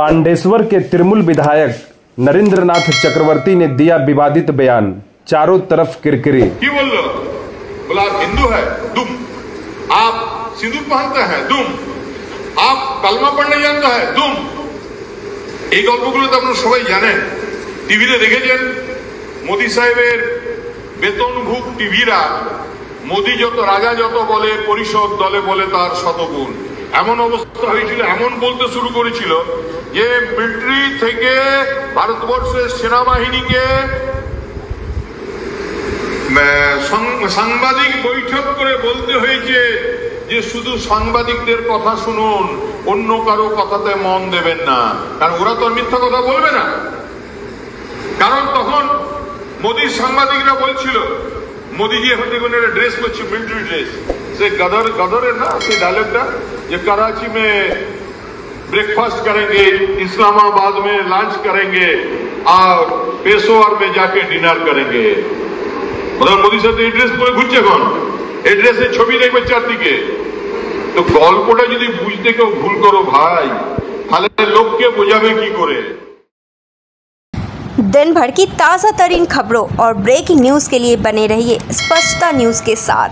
पांडेश्वर के तृणमूल विधायक नरेंद्रनाथ चक्रवर्ती ने दिया विवादित बयान, चारों तरफ किरकिरी। बोला आप हिंदू है दुम, आप सिंदूर पहनते हैं दुम, आप कलमा पढ़ने जानते हैं दुम। এই গল্পগুলো তো আপনারা সবাই জানেন, টিভিতে দেখেছেন। মোদি সাহেবের বেতনভুক টিভিরা মোদি যত রাজা যত বলে পরিষদ দলে বলে তার শতগুণ। এমন অবস্থা হয়েছিল, এমন বলতে শুরু করেছিল যে মিলিটারি থেকে ভারতবর্ষের সেনাবাহিনীকে সাংবাদিক বৈঠক করে বলতে হয়েছে যে শুধু সাংবাদিকদের কথা শুনুন, অন্য কারো কথাতে মন দেবেন না, কারণ ওরা তো আর মিথ্যা কথা বলবে না। কারণ তখন মোদির সাংবাদিকরা বলছিল, মোদিজি এখন দেখুন একটা ড্রেস করছে, মিলিটারি ড্রেস, সে गदर ना से डायलॉगটা যে कराची में ब्रेकफास्ट करेंगे, इस्लामाबाद में लंच करेंगे और पेशोवर में जाके डिनर करेंगे। মোদি সাথে এই ড্রেস পরে ঘুরছে, এখন এই ড্রেসের ছবি দেখবে চারদিকে। তো গল্পটা যদি বুঝতে কেউ ভুল করো ভাই, তাহলে লোককে বোঝাবে কি করে। दिन भर की ताज़ा तरीन खबरों और ब्रेकिंग न्यूज़ के लिए बने रहिए स्पष्टता न्यूज़ के साथ।